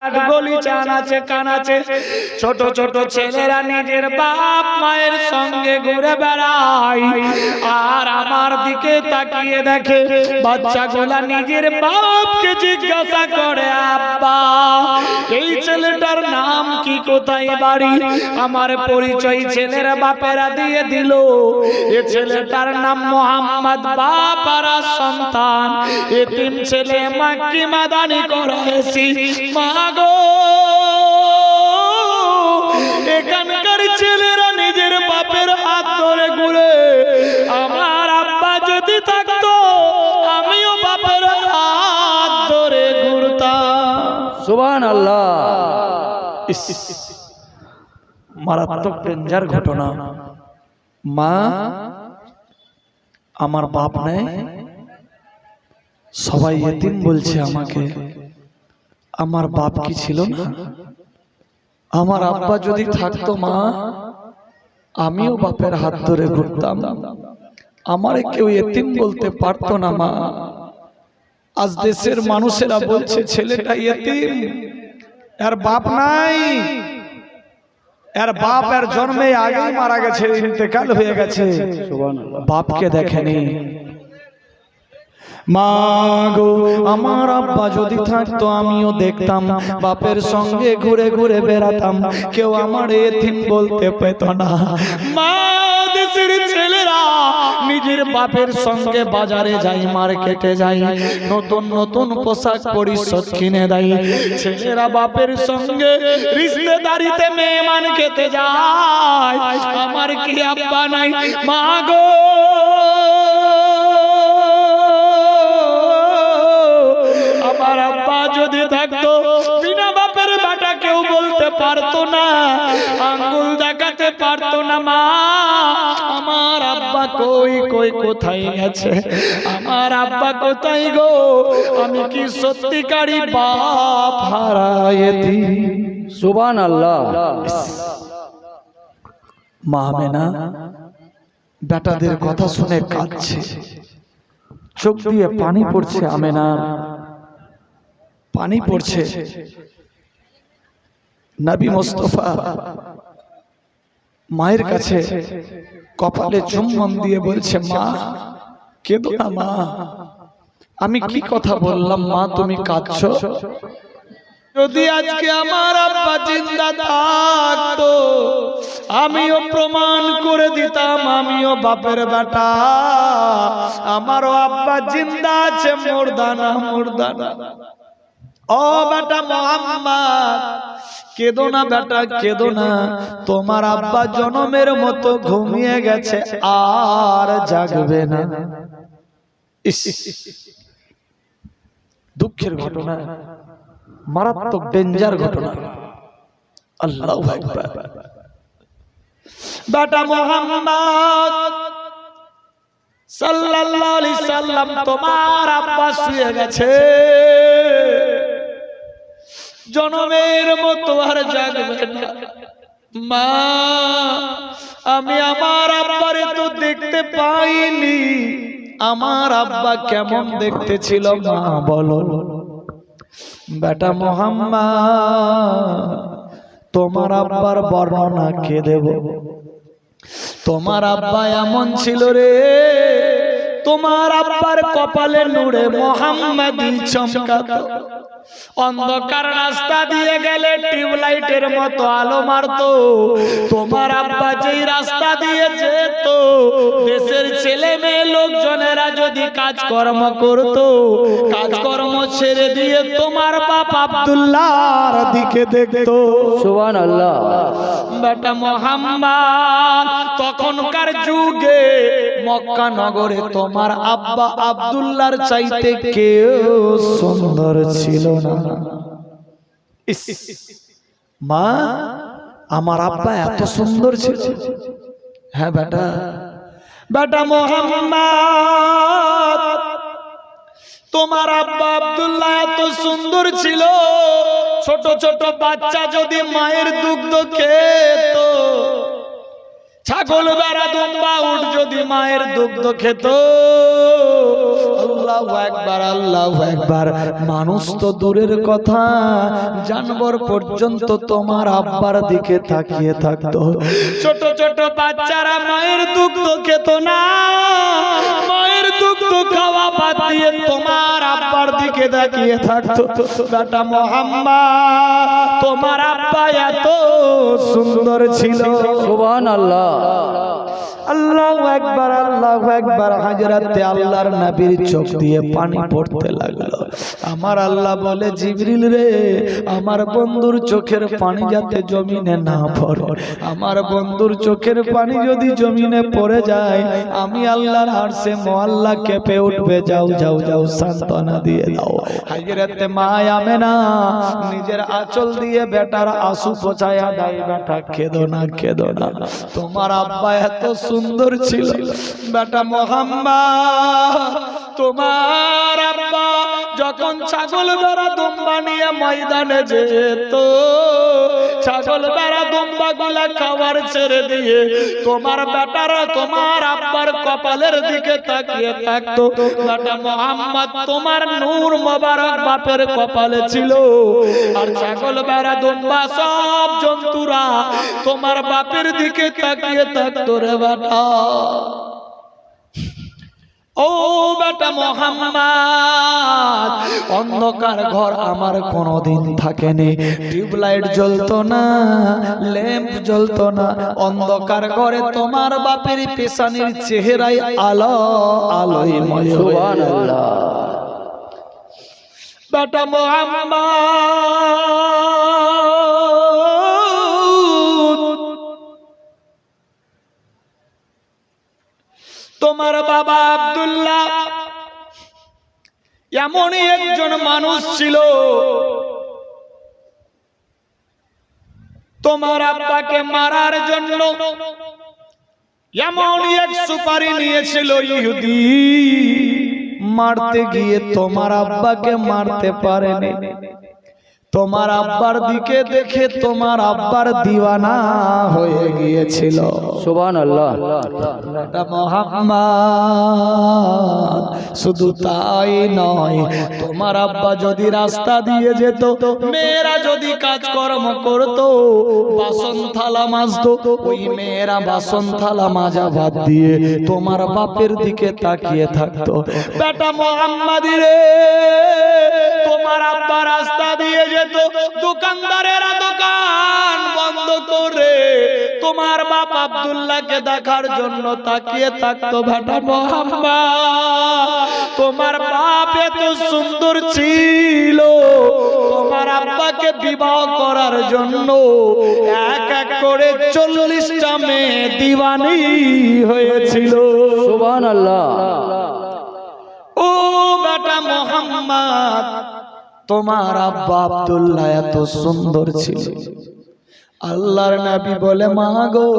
গলি চান আছে কান আছে, ছোট ছোট ছেলেরা নিজের বাপ মায়ের সঙ্গে ঘুরে বেড়ায়, আর আমার দিকে তাকিয়ে দেখে বাচ্চাগুলা নিজের বাপকে জিজ্ঞাসা করে, আব্বা এই ছেলেটার নাম কি, কোথায় বাড়ি? আমার পরিচয় ছেলের বাপেরা দিয়ে দিল, এ ছেলেটার নাম মোহাম্মদ, বাপারা সন্তান, এতিম ছেলে, মাক্কি মাদানি করেছি। মাগো এখানকার ছেলেরা নিজের বাপের হাত ধরে ঘুরে, আমার আব্বা যদি থাকতো আমিও বাপের হাত ধরে ঘুরতাম। সুবহানাল্লাহ। মারাত্মক ডেঞ্জার ঘটনা। মা আমার বাপ নেই, সবাই এতিম বলছে আমাকে, আমার বাপ কি ছিল না? আমার আব্বা যদি থাকতো মা আমিও বাপের হাত ধরে ঘুরতাম, আমারে কেউ এতিম বলতে পারতো না মা। আজ দেশের মানুষেরা বলছে ছেলেটা এতিম, এর বাপ নাই, এর বাপ এর জন্মে আগেই মারা গেছে, ইন্তেকাল হয়ে গেছে, বাপকে দেখেনি। মা গো আমার আব্বা যদি থাকতো আমিও দেখতাম, বাপের সঙ্গে ঘুরে ঘুরে বেড়াতাম, কেউ আমার এতিম বলতে পেত না। মা দেশের ছেলেরা নিজের বাপের সঙ্গে বাজারে যাই, মার্কেটে যাই, নতুন নতুন পোশাক পরিচ্ছদ কিনে দেয়, ছেলেরা বাপের সঙ্গে রিশতেদারিতে মেহমান খেতে যায়, আমার কি আব্বা নাই? মা গো আমার আব্বা যদি থাকতো বিনা বাপের বেটা কেউ বলতে পারতো না, আঙ্গুল দেখাতে পারতো না। মা আমার আব্বা কই কই, কোথায় গেছে? আমার আব্বা কোথায় গো? আমি কি সত্যিকারী বাপ হারায়েছি? সুবহানাল্লাহ। মা আমেনা বেটাদের কথা শুনে কাঁদছে, চোখ দিয়ে পানি পড়ছে, আমেনা পানি পড়ছে। নবী মুস্তাফা মায়ের কাছে কপালে চুম্বন দিয়ে বলছে, মা কেঁদো না মা, আমি কি কথা বললাম মা, তুমি কাঁদছো? যদি আজকে আমার আব্বা জিন্দা থাকতো আমিও প্রমাণ করে দিতাম আমিও বাপের বেটা, আমারও আব্বা জিন্দা আছে, মুর্দা না, মুর্দা না। ও বেটা মোহাম্মদ কেঁদো না বেটা, কেঁদো না, তোমার আব্বা জনমের মতো ঘুমিয়ে গেছে, আর জাগবে না। দুঃখের ঘটনা, মারাত্মক ডেঞ্জার ঘটনা। আল্লাহু আকবার। বেটা মোহাম্মদ সাল্লাল্লাহু আলাইহি সাল্লাম, তোমার আব্বা শুয়ে গেছে, জনমের মতো আর জাগবে না। মা আমি আমার আব্বারে তো দেখতে পাইনি, আমার আব্বা কেমন দেখতে ছিল মা বলো? বেটা মোহাম্মদ তোমার আব্বার বর্ণনা কে দেব? তোমার আব্বা এমন ছিল রে, তোমার আব্বার কপালে নূরে মোহাম্মদী চমকাতো, অন্ধকার রাস্তা দিয়ে গেলে টিউবলাইটের মতো আলো মারতো। তোমার আব্বা যেই রাস্তা দিয়ে যেত, দেশের ছেলে মেয়ে লোকজনেরা যদি কাজকর্ম করতো, কাজকর্ম ছেড়ে দিয়ে তোমার বাপ আব্দুল্লাহর দিকে দেখতো। সুবহানাল্লাহ। বেটা মোহাম্মদ তখনকার যুগে মক্কা নগরে তোমার আব্বা আব্দুল্লাহর চাইতে কেউ সুন্দর ছিল না। মা আমার আব্বা এত সুন্দর ছিল? হ্যাঁ বেটা, বেটা মোহাম্মদ তোমার আব্বা আব্দুল্লাহ এত সুন্দর ছিল, ছোট ছোট বাচ্চা যদি মায়ের দুগ্ধ খেত, ছাগল বেড়া দুম্বা উট যদি মায়ের দুগ্ধ খেত, আল্লাহু আকবার, আল্লাহু আকবার। মানুষ তো দূরের কথা, জানবর পর্যন্ত তোমার আব্বার দিকে তাকিয়ে থাকতো। ছোট ছোট বাচ্চারা মায়ের দুগ্ধ খেত না, মায়ের দুগ্ধ খাওয়া বাদ দিয়ে তোমার আব্বার দিকে তাকিয়ে থাকতো। বেটা মুহাম্মদ, তোমার আব্বা এত সুন্দর ছিল। সুবহানাল্লাহ। আল্লাহু আকবার, আল্লাহু আকবার। হযরতে আল্লাহর নবীর চোখ দিয়ে পানি পড়তে লাগলো। আমার আল্লাহ বলে, জিবরিল রে, আমার বন্ধুর চোখের পানি যাতে জমিনে না পড়ে, আমার বন্ধুর চোখের পানি যদি জমিনে পড়ে যায়, আমি আল্লাহর আরশে মুআল্লা কেঁপে উঠবে। যাও যাও যাও, সান্ত্বনা দিয়ে দাও। হযরতে মা আমেনা নিজের আঁচল দিয়ে বেটার আঁসু পোছায়া দেয়। বেটা কেঁদো না, কেঁদো না, তোমার আব্বা এত সুন্দর ছিল। বেটা মুহাম্মদ, তোমার আব্বা যখন ছাগল বেড়া দুম্বা নিয়ে ময়দানে যেত, ছাগল বেড়া দুম্বা গুলা খাবার ছেড়ে দিয়ে তোমার বেটারা তোমার আব্বার কপালের দিকে তাকিয়ে থাকতো। বেটা মুহাম্মদ, তোমার নূর মোবারক বাপের কপালে ছিল, আর ছাগল বেড়া দুম্বা সব জন্তুরা তোমার বাপের দিকে তাকিয়ে থাকতো রে বেটা। ও বেটা মুহাম্মদ, অন্ধকার ঘর আমার কোনোদিন থাকেনি। টিউবলাইট জ্বলতো না, ল্যাম্প জ্বলতো না। অন্ধকার ঘরে তোমার বাপের পেশানির চেহারায় আলো আলোয়ময়। সুবহানাল্লাহ। বেটা মুহাম্মদ, তোমার বাবা আব্দুল্লাহ এমনই একজন মানুষ ছিল, তোমার আব্বাকে মারার জন্য এমনই এক সুপারি নিয়েছিল ইহুদি। মারতে গিয়ে তোমার আব্বাকে মারতে পারেনি। তোমার আব্বার দিকে দেখে তোমার আব্বার দিওয়ানা হয়ে গিয়েছিল। সুবহানাল্লাহ। বেটা মুহাম্মদ, শুধু তাই নয়, তোমার আব্বা যদি রাস্তা দিয়ে যেত, মেয়েরা যদি কাজকর্ম করত, বাসন থালা মাজতো, ওই মেয়েরা বাসন থালা মাজা বাদ দিয়ে তোমার বাপের দিকে তাকিয়ে থাকতো। বেটা মুহাম্মাদি রে, তোমার আব্বা রাস্তা দিয়ে যেত, দোকানদারেরা দোকান বন্ধ করে তোমার বাপ আব্দুল্লাহকে দেখার জন্য তাকিয়ে থাকতো। বেটা মুহাম্মদ, তোমার বাপ এত সুন্দর ছিল, তোমার আব্বাকে বিবাহ করার জন্য এক এক করে 40টা মেয়ে দিওয়ানি হয়েছিল। সুবহানাল্লাহ। ও বেটা মুহাম্মদ, তোমার আব্বা আব্দুল্লাহ এত সুন্দর ছিল। আল্লাহর নবী বলে, মা গো,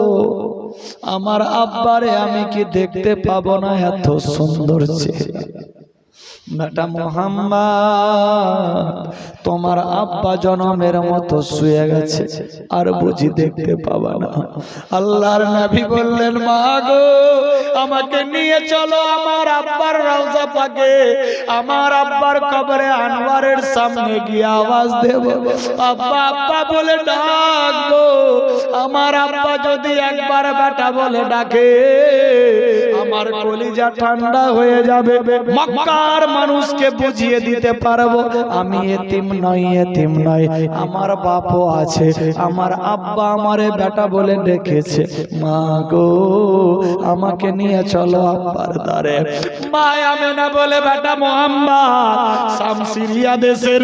আমার আব্বারে আমি কি দেখতে পাবো না? এত সুন্দর চেহারা। বেটা মুহাম্মদ, তোমার আব্বা জনমের মতো শুয়ে গেছে, আর বুঝি দেখতে পাবা না? আল্লাহর নবী বললেন, মা গো, আমাকে নিয়ে চলো আমার আব্বার রওজা পাকে, আমার আব্বার কবরে আনোয়ারের সামনে গিয়ে আওয়াজ দেব, আব্বা আব্বা বলে ডাকবো। আমার আব্বা যদি একবার বেটা বলে ডাকে, আমার কলিজা ঠান্ডা হয়ে যাবে। মক্কার মানুষকে বুঝিয়ে দিতে পারবো আমি এতিম নই, এতিম নই, আমার বাপও আছে। আমার আব্বা আমারে বেটা বলে ডেকেছে। মা গো, আমাকে নিয়ে চলো আব্বার দ্বারে। মা আমেনা বলে, বেটা মুহাম্মদ, শাম সিরিয়া দেশের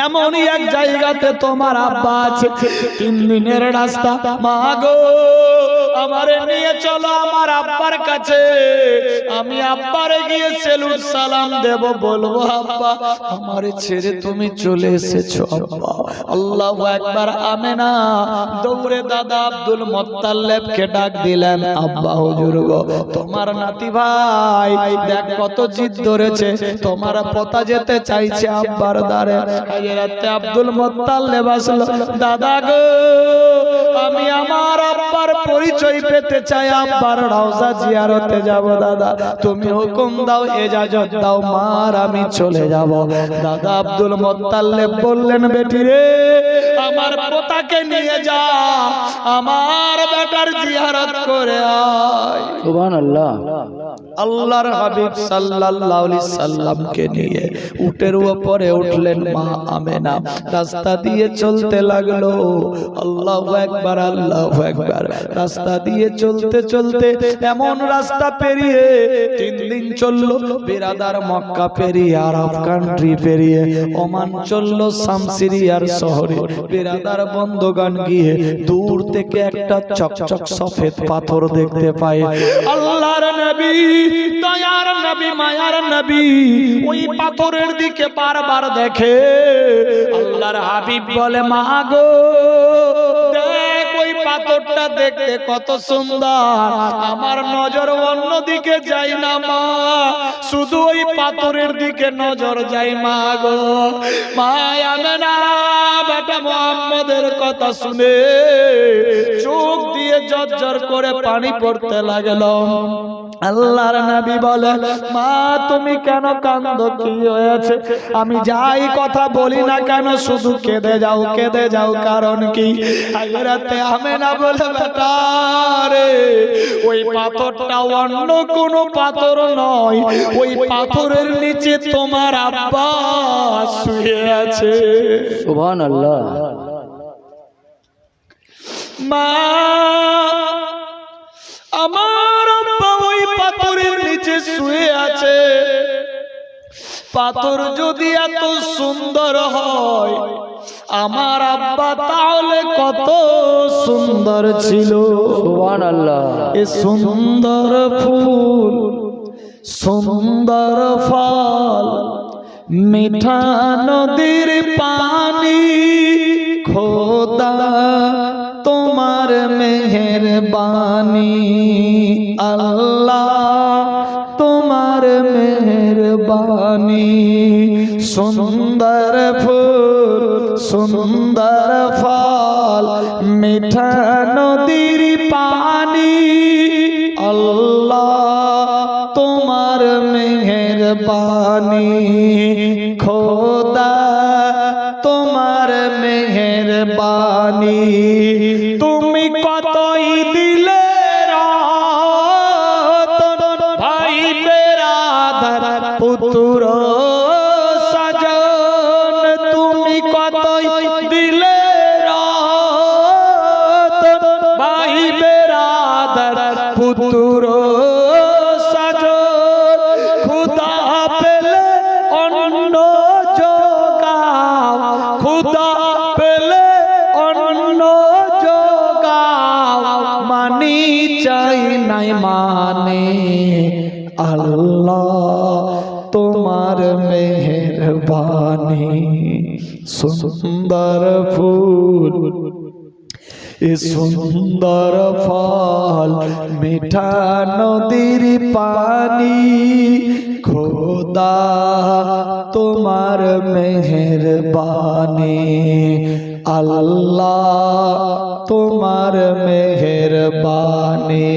এমনই এক জায়গাতে তোমার আব্বা আছে, 3 দিনের রাস্তা। মা গো, আমারে নিয়ে চলো আমার আব্বার কাছে, আমি আব্বারে গিয়ে সেলুট সালাম দেব, বলবো আব্বা আমারে ছেড়ে তুমি চলে এসেছো আব্বা। আল্লাহু আকবার। আমেনা দৌড়ে দাদা আব্দুল মুত্তালিবকে ডাক দিলেন, আব্বা হুজুর গো, তোমার নাতি ভাই দেখ কত জিদ ধরেছে, তোমার পোতা যেতে চাইছে আব্বার দ্বারে। হযরত আব্দুল মুত্তালিব আসলো, দাদা গো, আমি আমার আব্বার পরিচয় পেতে চাই, আব্বার রওজা জিয়ারতে যাব। দাদা তুমি হুকুম দাও, ইজাজত দাও, মার আমি চলে যাব। দাদা আব্দুল মুত্তালিব বললেন, বেটি রে আমার পোতাকে নিয়ে যা, আমার বেটার জিয়ারত করে আয়। সুবহানাল্লাহ। আল্লাহর হাবিব সাল্লাল্লাহু আলাইহি সাল্লামকে নিয়ে উটের উপরে উঠলেন মা আমেনা, রাস্তা দিয়ে চলতে লাগলো। আল্লাহু আকবার, আল্লাহু আকবার। রাস্তা দিয়ে চলতে চলতে এমন রাস্তা পেরিয়ে 3 দিন চললো বিরাদার, মক্কা পেরিয়ে আরব কান্ট্রি পেরিয়ে ওমান চললো, শামসিরিয়ার শহরে বিরাদার বন্ধগান গিয়ে দূর থেকে একটা চকচক সফেদ পাথর দেখতে পায়। আল্লাহর নবী, দয়ার নবী, মায়ার নবী ওই পাথরের দিকে বারবার দেখে। আল্লাহর হাবিব বলে, মা গো দেখ ওই পাথরটা দেখতে কত সুন্দর, আমার নজর অন্য দিকে যায় না মা, শুধু ওই পাথরের দিকে নজর যায় মা গো। মা আমেনা বেটা মুহাম্মদের কথা শুনে চোখ দিয়ে ঝরঝর করে পানি পড়তে লাগলো। আল্লাহর নবী বলে, মা তুমি কেন কাঁদো, কি হয়েছে? আমি যাই কথা বলি না কেন শুধু কেঁদে যাও, কেঁদে যাও, কারণ কি? হাজরাতে আমেনা বলে, বেটা রে ওই পাথরটা অন্য কোনো পাথর নয়, ওই পাথরের নিচে তোমার আব্বা শুয়ে আছে। সুবহানাল্লাহ। মা আমার আব্বা ওই পাথরের নিচে শুয়ে আছে। পাথর যদি এত সুন্দর হয় আমার আব্বা তাহলে কত সুন্দর ছিল। সুবহানাল্লাহ। এ সুন্দর ফুল, সুন্দর ফল, মিঠা নদীর পানি, খোদা তোমার মেহেরবানি, আল্লাহ তোমার মেহেরবানি। সুন্দর ফুল, সুন্দর ফল, মিঠা নদীর পানি, আল্লাহ তোমার মেহেরবানি, খোদা তোমার মেহেরবানি। তুমি কতই দিলে রতন, ভাই বেরাদার পুত্র সাজন, তুমি কতই দিলে রতন, ভাই বেরাদার পুত্র সাজন। খুদা পেলে অন্য জোগাও, খুদা পেলে অন্য জোগাও, মানি চাই নাই মানে, আল্লাহ তোমার মেহেরবানি। সুন্দর ফুল, এ সুন্দর ফল, মিঠা নদীর পানি, খোদা তোমার মেহেরবানি, আল্লাহ তোমার মেহেরবানি।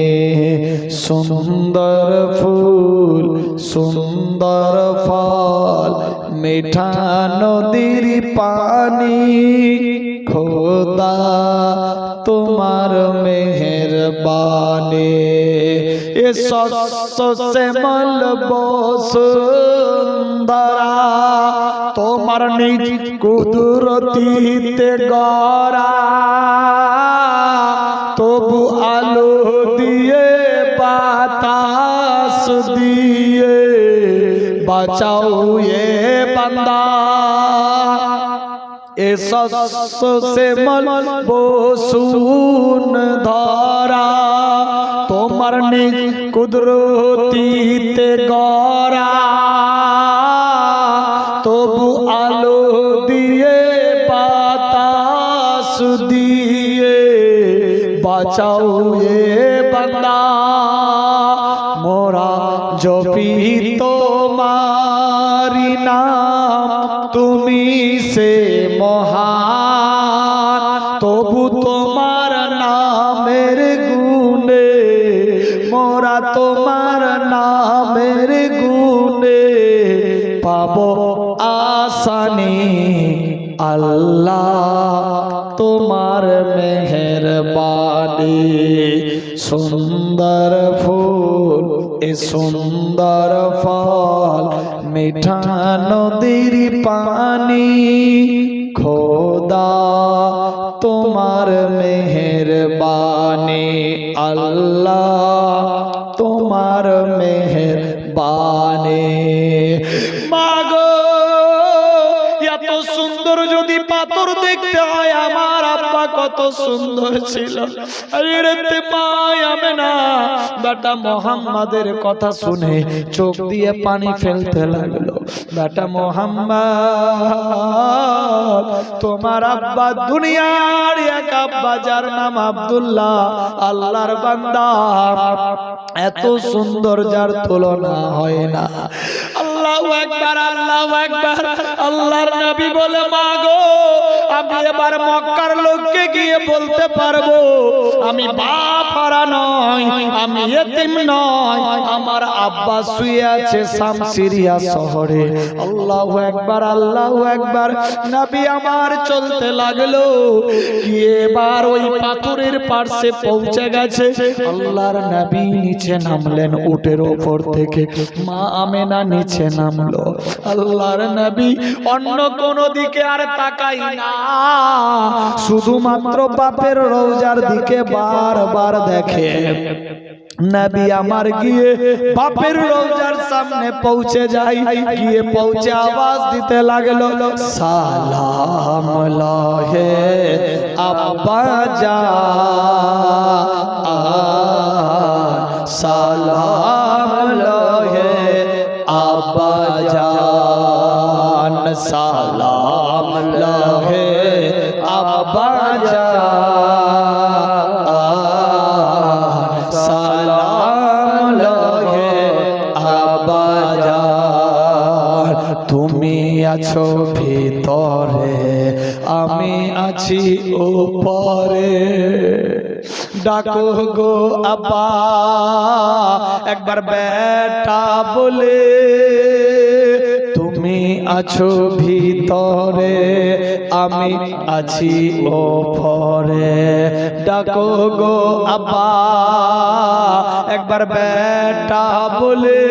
সুন্দর ফুল, সুন্দর ফল, মিঠা নদীর পানি, খোদা তোমার মেহেরবানি। এ শস্য শ্যামল বসুন্ধরা তোমার নিজ কুদরতিতে গড়া, তবু আলো দিয়ে বাতাস দিয়ে বাঁচাও এ বান্দা। এ শস্য শ্যামল বসুন্ধরা তোমার নিজ কুদরতিতে গড়া, তবু আলো দিয়ে বাতাস দিয়ে বাঁচাও এ বান্দা। মোরা জপি তোমারি নাম, তুমি সে মহান, তবু তোমার তোমার মেহেরবানি সুন্দর ফুল এ সুন্দর ফল মিঠা নদীর পানি খোদা তোমার মেহেরবানি আল্লাহ তোমার মেহেরবানি মাগো এত সুন্দর যদি পাথর দেখতে হয় আমার আব্বা কত সুন্দর ছিল আরে পাই আমি না বেটা মোহাম্মদের কথা শুনে চোখ দিয়ে পানি ফেলতে লাগলো বেটা মোহাম্মদ তোমার আব্বা দুনিয়ার এক আব্বা যার নাম আব্দুল্লাহ আল্লাহর বান্দা এত সুন্দর যার তুলনা হয় না আল্লাহু আকবার আল্লাহু আকবার আল্লাহর নবী বলে মাগো আমি এবার মক্কার লোককে গিয়ে বলতে পারবো আমি বাপ হারা নয় আমি এতিম নয় আমার আব্বা শুয়ে আছে শাম সিরিয়া শহরে আল্লাহু আকবার নবী আমার চলতে লাগলো গিয়ে এবার ওই পাথরের পাশে পৌঁছে গেছে আল্লাহর নবী নিচে নামলেন উটের উপর থেকে মা আমেনা নিচে নামলো আল্লাহর নবী অন্য কোন দিকে আর তাকাই না শুধুমাত্র বাপের রওজার দিকে বারবার দেখে নবী আমার গিয়ে বাপের রওজার সামনে পৌঁছে যাই গিয়ে পৌঁছে আওয়াজ দিতে লাগলো সালাম লাহে আব্বা জান সালাম লাহে আব্বা জান সালাম লাহে আব্বা জান সালাম লাহে আব্বা জান তুমি আছো ভিতরে আমি আছি উপরে ডাকো গো আব্বা একবার বেটা বলে তুমি আছো ভিতরে আমি আছি উপরে ডাকো গো আব্বা একবার বেটা বলে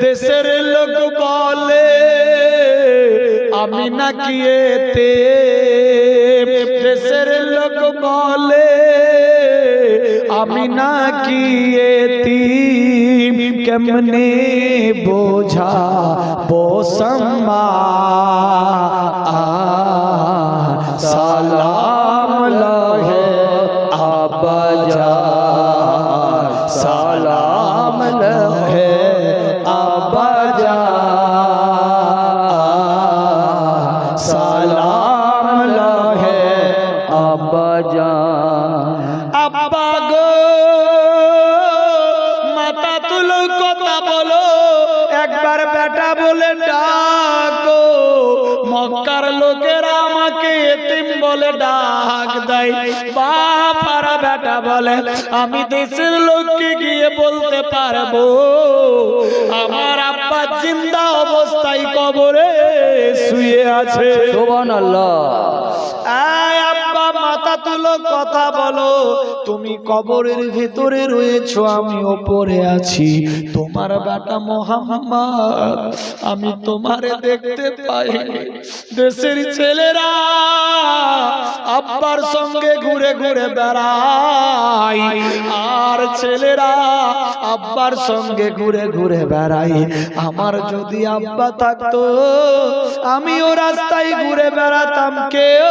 দেশের লোক বলে আমি নাকি এতে দেশের লোক বলে আমি নাকি এতিম কেমনে বোঝা বোসমা সালাম লাহে আব্বা জান সালাম লাহে আব্বা জান সালাম লাহে আব্বা জান আব্বা গো মাথা তুলো কথা বলো একবার বেটা বলে ডাকো মক্কার লোকেরা আমাকে এতিম বলে ডাক দেয় বাপ আর বেটা বলে আমি দেশের লোককে গিয়ে বলতে পারবো আমার আব্বা জিন্দা অবস্থায় কবরে শুয়ে আছে সুবহানাল্লাহ আয় আব্বা মাথা তুলো কথা বলো তুমি কবরের ভিতরে রয়েছো আমি উপরে আছি তোমার বেটা মোহাম্মদ আমি তোমারে দেখতে পাইনি দেশের ছেলেরা আব্বার সঙ্গে ঘুরে ঘুরে বেড়ায় আর ছেলেরা আব্বার সঙ্গে ঘুরে ঘুরে বেড়াই আমার যদি আব্বা থাকতো আমিও রাস্তায় ঘুরে বেড়াতাম কেউ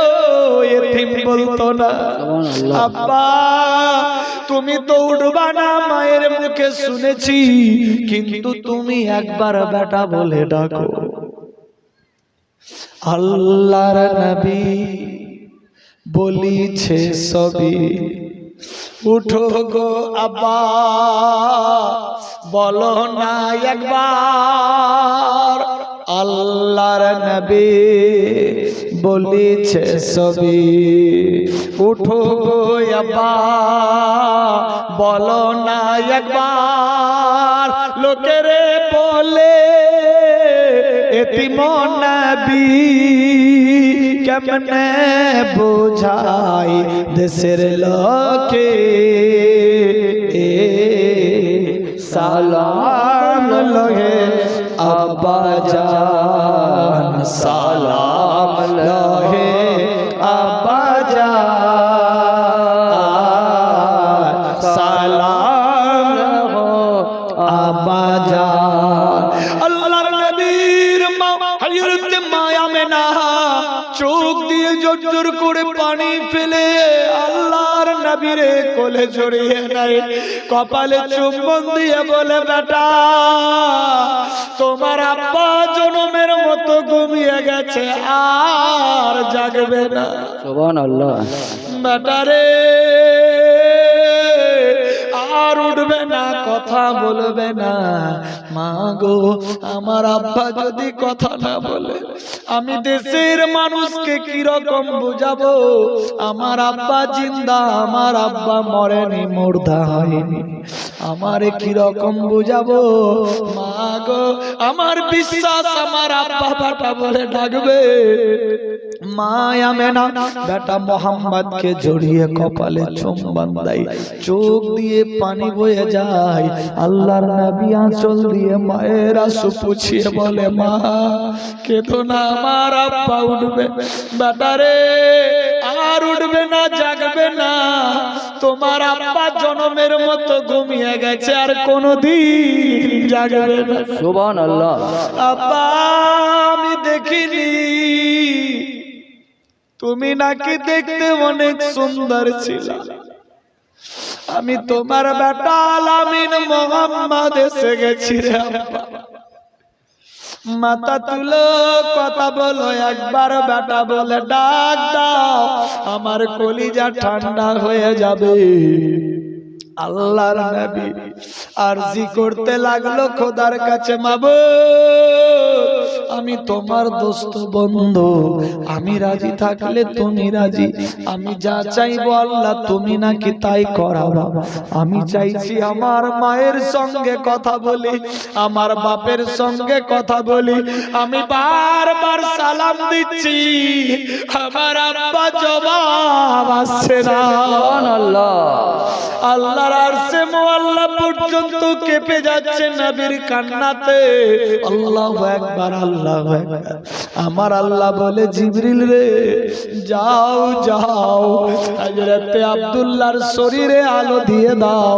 এতিম বলতো না আব্বা তুমি তো উঠবা না মায়ের মুখে শুনেছি কিন্তু তুমি একবার বেটা বলে ডাকো আল্লাহর নবী বলিছে সবই উঠো গো আব্বা বলো না একবার আল্লাহর নবী বলিছে সবই উঠো গো আব্বা বলো না একবার লোকেরে বলে এতিম নবী কেমনে বোঝাই দেশের লোকে সালাম লহে আব্বা জান সালাম লহে আব্বা জান সালাম আব্বা জান আল্লাহর নবীর মা হযরত মায়া মেনা চোখ দিয়ে জোর করে পানি ফেলে আল্লাহর নবীরে কোলে জড়িয়ে নেয়, কপালে চুম্বন দিয়ে বলে বেটা তোমার আব্বা জনমের মতো ঘুমিয়ে গেছে আর জাগবে না। সুবহানাল্লাহ। বেটা রে আর উঠবে না, কথা বলবে না। মা গো আমার আব্বা যদি কথা না বলে আমি দেশের মানুষকে কি রকম বুঝাবো? আমার আব্বা জিন্দা, আমার আব্বা মরেনি, মুর্দা হয়নি, আমারে কি রকম বুঝাবো? মা গো আমার বিশ্বাস আমার আব্বা বেটা বলে ডাকবে। মায়া মেনা বেটা মোহাম্মদকে জড়িয়ে কপালে চুম্বন দেয়, চোখ দিয়ে পানি বয়ে যায়। আল্লাহর নবী আঁচল দিয়ে মায়ের আঁসু পুছিয়ে বলে মা কেঁদো না, আমার আব্বা উঠবে। বেটা রে আর উঠবে না, জাগবে না, তোমার আব্বা জনমের মতো ঘুমিয়ে গেছে আর কোনদিন জাগবে না। সুবহানাল্লাহ। আব্বা আমি দেখিনি, তুমি নাকি দেখতে অনেক সুন্দর ছিল, আমি তোমার বেটা আলামিন মোহাম্মদ এসে গেছি রে আব্বা। মাথা তুলো, কথা বলো একবার, বেটা বলে ডাক দাও, আমার কলিজা ঠান্ডা হয়ে যাবে। আল্লাহর নবী আরজি করতে লাগলো খোদার কাছে, মাবুদ আমি তোমার দোস্ত বন্ধু, আমি রাজি থাকলে তুমি রাজি, আমি যা চাইবো আল্লাহ তুমি নাকি তাই করাবো। আমি চাইছি আমার মায়ের সঙ্গে কথা বলি, আমার বাপের সঙ্গে কথা বলি, আমি বারবার সালাম দিচ্ছি, আমার আব্বা জবাব আসছে না। সুবহানাল্লাহ। আল্লাহর আরশে মুআল্লা পর্যন্ত কেঁপে যাচ্ছে নবীর কান্নাতে। আল্লাহু আকবার, আল্লাহু আকবার। আমার আল্লাহ বলে জিবরিল রে যাও যাও হযরতে আব্দুল্লাহর শরীরে আলো দিয়ে দাও,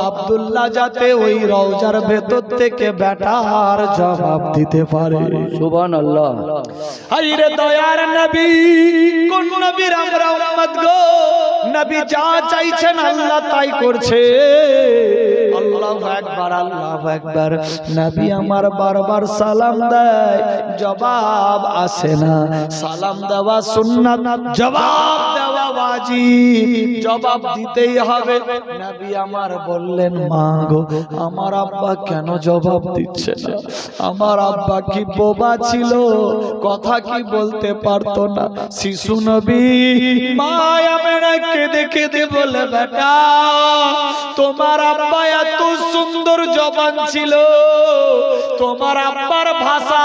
আব্দুল্লাহ যাতে ওই রওজার ভেতর থেকে বেটার জবাব দিতে পারে। সুবহানাল্লাহ। হায়রে দয়ার নবী, কোন নবীর আমরা উম্মত গো, নবী যা চাইছেন আল্লাহ তাই করছে। আল্লাহু আকবার, আল্লাহু আকবার। নবী আমার বারবার সালাম দেয়, জবাব আসে না। সালাম দেওয়া সুন্নাত, জবাব দেওয়া ওয়াজিব, জবাব দিতেই হবে। নবী আমার বললেন মা গো আমার আব্বা কেন জবাব দিচ্ছে না? আমার আব্বা কি বোবা ছিল, কথা কি বলতে পারতো না? শিশু নবী মায়া মেনা কেঁদে কেঁদে বলে বেটা তোমার আব্বা এত সুন্দর জবান ছিল, তোমার আব্বার ভাষা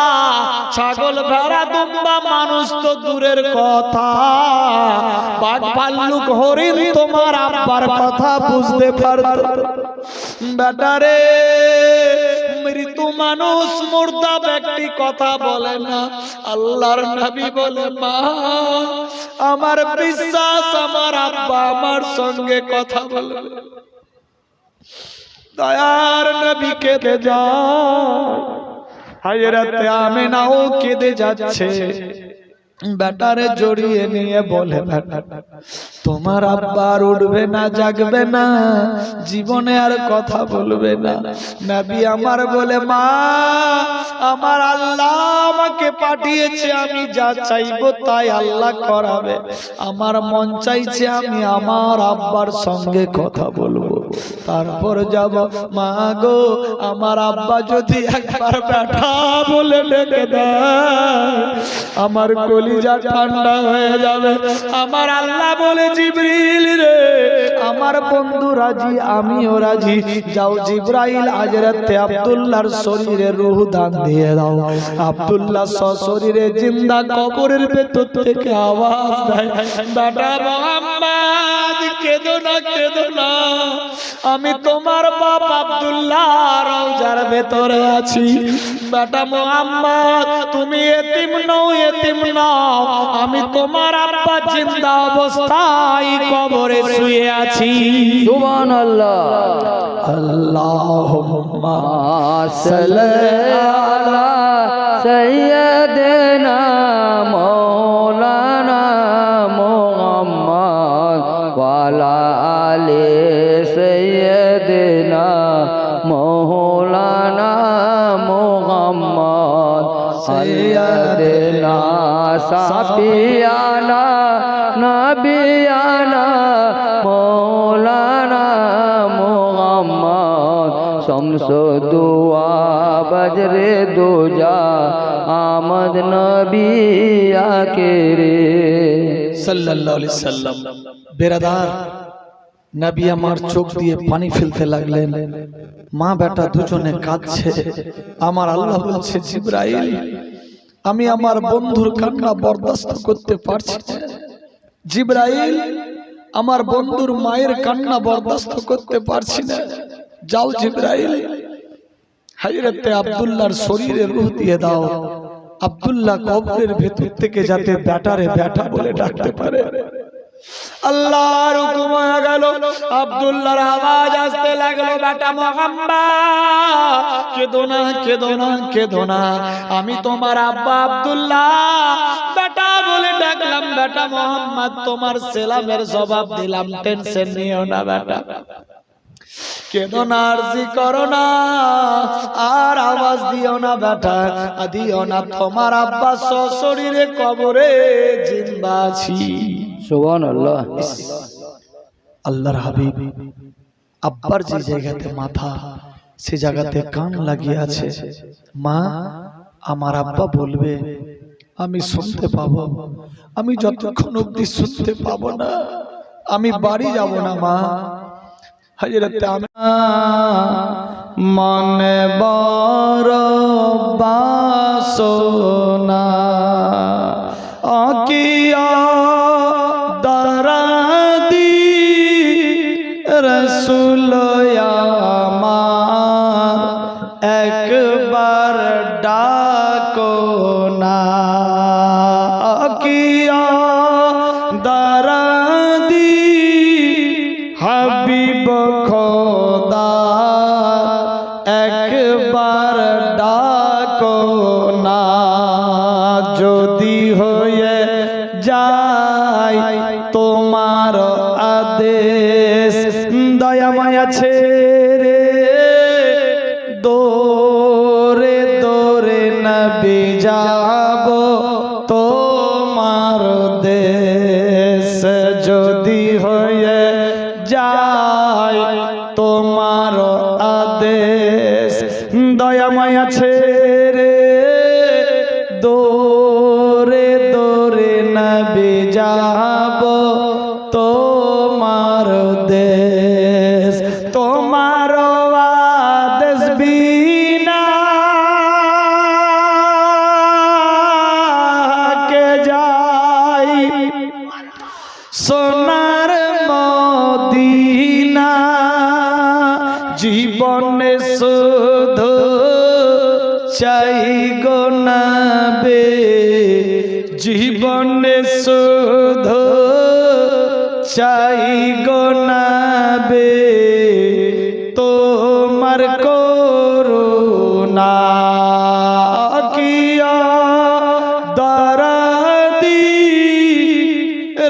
ছাগল ভেড়া দুম্বা মানুষ তো দূরের কথা, বাঘ ভাল্লুক হরিণ তোমার আব্বার কথা বুঝতে পারত। বেটা রে মৃত্যু মানুষ মুর্দা ব্যক্তি কথা বলে না। আল্লাহর নবী বলে মা আমার বিশ্বাস আমার আব্বা আমার সঙ্গে কথা বলবে। দয়ার নবী কেঁদে যায়, হযরতে আমিনাও কেঁদে যাচ্ছে, বেটারে জড়িয়ে নিয়ে বলে বেটা তোমার আব্বা আর উঠবে না, জাগবে না, জীবনে আর কথা বলবে না। নবী আমার বলে মা আমার আল্লাহ আমাকে পাঠিয়েছে, আমি যা চাইবো তাই আল্লাহ করাবে। আমার মন চাইছে আমি আমার আব্বার সঙ্গে কথা বলবো। তারপর যাব। মা গো আমার আব্বা যদি একবার ব্যাটা বলে ডেকে দেয় আমার কলিজা ঠান্ডা হয়ে যাবে। আমার আল্লাহ বলে জিবরিল রে আমার বন্ধু রাজি আমিও রাজি, যাও জিবরাইল আজ রাতে আব্দুল্লাহর শরীরে রূহ দান দিয়ে দাও। আব্দুল্লাহ সশরীরে জিন্দা কবরের ভেতর থেকে আওয়াজ দেয়, বেটা মুহাম্মদ কেঁদো না কেঁদো না, আমি তোমার বাপ আব্দুল্লাহ রওজার ভেতরে আছি। বেটা মুহাম্মদ তুমি এতিম নও এতিম নও, আমি তোমার আব্বা জিন্দা অবস্থায় কবরে শুয়ে আছি। সুবহানাল্লাহ। আল্লাহুম্মা সাল্লি আলা সাইয়্যিদিনা মাওলানা মুহাম্মদ ওয়া আলা আলি সাইয়্যিদিনা মাওলানা মুহাম্মদ সাইয়্যিদিনা সাফিয়ানা নবিয়ানা মাওলানা মুহাম্মদ শামসুদ্দুয়া বজরে দুজা আমদ নবী আখিরে সাল্লাল্লাহু আলাইহি সাল্লাম। বেরাদার নবী আমার চোখ দিয়ে পানি ফেলতে লাগলেন। মা বেটা দুজনে কাঁদছে। আমার আল্লাহ বলছে জিবরাইল আমি আমার বন্ধুর কান্না বরদাস্ত করতে পারছি না। জিবরাইল আমার বন্ধুর মায়ের কান্না বরদাস্ত করতে পারছি না। যাও জিবরাইল হযরতে আব্দুল্লাহর শরীরে রূহ দিয়ে দাও। আব্দুল্লাহ কবরের ভেতর থেকে যাতে বেটারে বেটা বলে ডাকতে পারে। আল্লাহর হুকুম হয়ে গেল। আব্দুল্লাহর আওয়াজ আসতে লাগলো, বেটা মুহাম্মদ কেঁদো না কেঁদো না কেঁদো না, আমি তোমার আব্বা আব্দুল্লাহ বেটা বলে ডাকলাম। বেটা মুহাম্মদ তোমার সালামের জবাব দিলাম, টেনশন নিও না বেটা, কেঁদো না, আরজি করো না, আর আওয়াজ দিও না বেটা, দিও না, তোমার আব্বা সশরীরে কবরে জিন্দা আছি। সুবহানাল্লাহ। আল্লাহর হাবিব আব্বার যে জায়গাতে মাথা সে জায়গাতে কান লাগিয়ে আছে। মা আমার আব্বা বলবে আমি শুনতে পাবো, আমি যতক্ষণ অবধি শুনতে পাবো না আমি বাড়ি যাব না। মা হযরতে আমি মনে বড় বাসনা আকিয়া দরদি রসুল আমার একবার ডাকো না, আকিয়া দরদি হাবিব খোদা একবার ডাকো না, যদি হয়ে যায় তোমার আদেশ দয়া মায়া ছেড়ে দৌড়ে দৌড়ে নবী যাব তোমার দেশ, যদি হয়ে যায় তোমার আদেশ দয়া মায়া ছেড়ে দৌড়ে দৌড়ে নবী যাব তোমার দেশ, তোমার আদেশ বিনা কে যাই সোনার মদিনা, জীবনে শুধু চাই গো নবী, জীবনে শুধু চাই গো নবী তোমার করুণা, কিয়া দরদি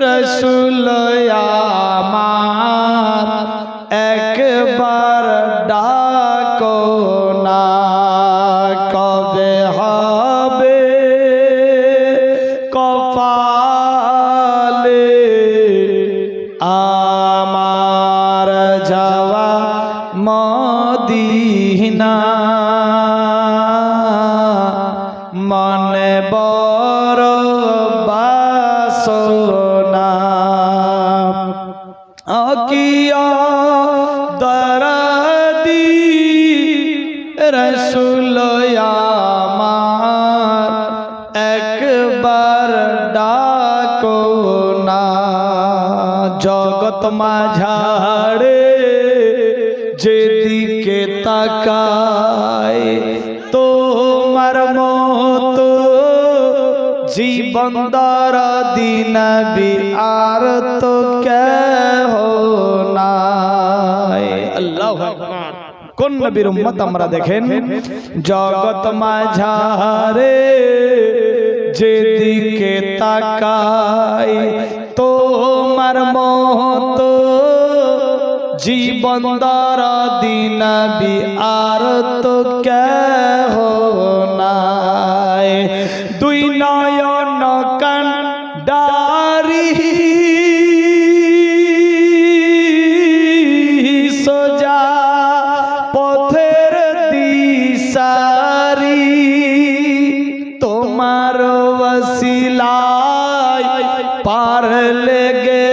রসুল আমার একবার ডাকো না, কবে হবে কপালে আমার যাওয়া জগৎ মাঝারে যেদিকে তাকায় তোমার মতো জীবন দরদি নবী আর তো কেহ নাই। আল্লাহু আকবার। কোন নবীর উম্মত আমরা দেখেন, জগৎ মাঝারে যেদিকে তাকায় তোমার মতো জীবন দরদি নবী আর তো কেহ নাই। দুই নয়ন কান্ডারি সোজা পথের দিশারি তোমার ওসিলায় পার লেগে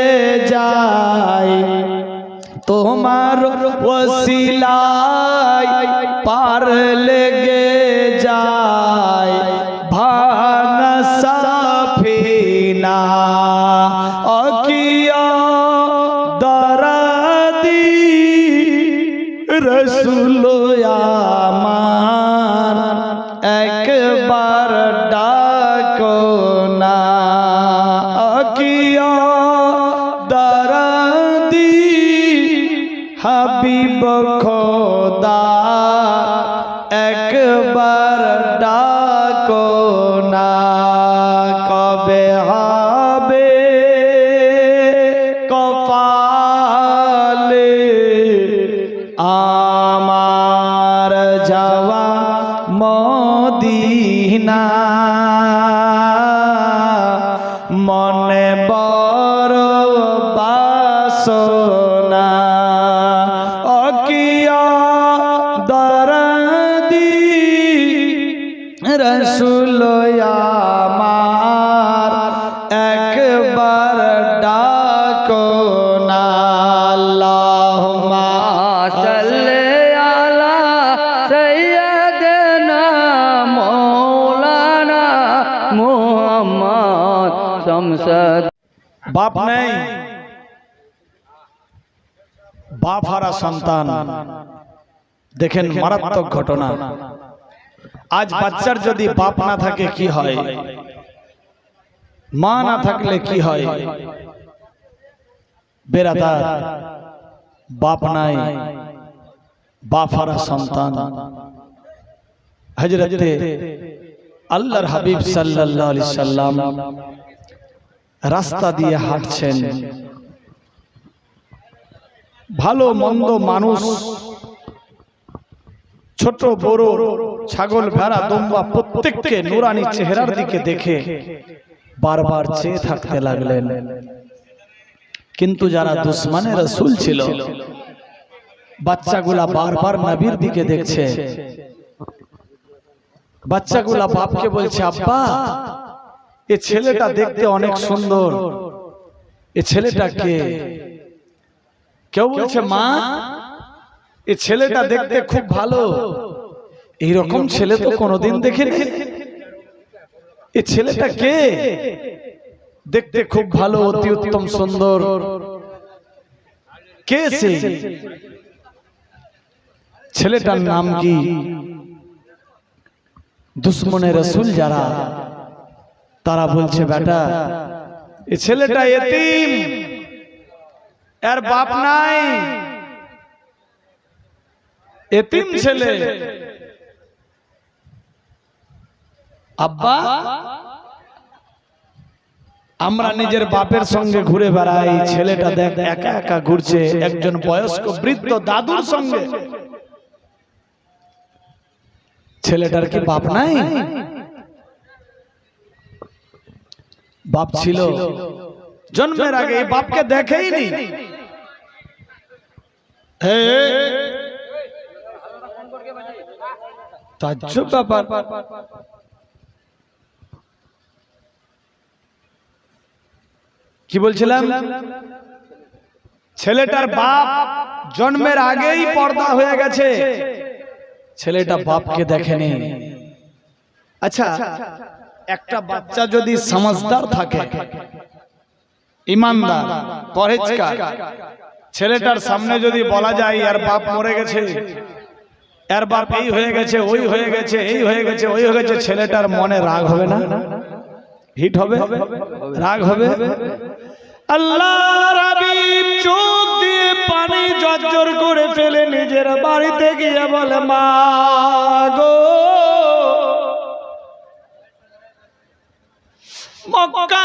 যায়, তোমার ওসিলায় পার লেগে যায় ভাঙা সাফিনা। অকিয়া দরদি রসুল আমার একবার ডাকো না। অকিয়া দরদি হাবিব খোদা একবার ডাকো না। কবে হবে কপালে আমার যাওয়া মদিনা, মনে বড় বাসনা। অকিয়া দরদি রসুল আমার একবার ডাকো না। আল্লাহুম্মা সাল্লি আলা সাইয়্যিদিনা মাওলানা মুহাম্মদ শামসুদ। বাপ নেই, বাপ হারা সন্তান। দেখেন মারাত্মক ঘটনা। আজ বাচ্চার যদি বাপ না থাকে কি হয়, মা না থাকলে কি হয়? বেরাদার, বাপ নাই, বাপ হারা সন্তান। হযরতে আল্লাহর হাবিব সাল্লাল্লাহু আলাইহি সাল্লাম রাস্তা দিয়ে হাঁটছেন। ভালো মন্দ মানুষ, ছোট বড়, ছাগল ভেড়া দুম্বা প্রত্যেককে নুরানি চেহারার দিকে দেখে বারবার চেয়ে থাকতে লাগলেন। কিন্তু যারা দুশমনে রাসূল ছিল, বাচ্চাগুলা বারবার নবীর দিকে দেখছে। বাচ্চাগুলা বাপকে বলছে, আব্বা এ ছেলেটা দেখতে অনেক সুন্দর, এ ছেলেটা কে? কেউ বলছে, মা এ ছেলেটা দেখতে খুব ভালো, এইরকম ছেলে তো কোনোদিন দেখিনি। এ ছেলেটা কে? দেখতে খুব ভালো, অতি উত্তম সুন্দর, কে সে? ছেলেটার নাম কি? দুশমনে রাসূল যারা, তারা বলছে, বেটা এ ছেলেটা এতিম, এর বাপ নাই, এতিম ছেলে। আব্বা আমরা নিজের বাপের সঙ্গে ঘুরে বেড়াই, ছেলেটা দেখ একা একা ঘুরছে একজন বয়স্ক বৃদ্ধ দাদুর সঙ্গে। ছেলেটার কি বাপ নাই? বাপ ছিল, জন্মের আগে এই বাপকে দেখেইনি। তাজ্জব ব্যাপার। কি বলছিলাম? ছেলেটার বাপ জন্মের আগেই পর্দা হয়ে গেছে, ছেলেটা বাপকে দেখেনি। আচ্ছা, একটা বাচ্চা যদি সমঝদার থাকে, ইমানদার, পরহেজগার, ছেলেটার সামনে যদি বলা যায় এর বাপ মরে গেছে, এর বাপ এই হয়ে গেছে, ওই হয়ে গেছে, এই হয়ে গেছে, ওই হয়ে গেছে, ছেলেটার মনে রাগ হবে না? হিট হবে, রাগ হবে। আল্লাহর হাবিব চোখ দিয়ে পানি ঝরঝর করে ফেলে নিজের বাড়িতে গিয়ে বলে, মা গো, মক্কা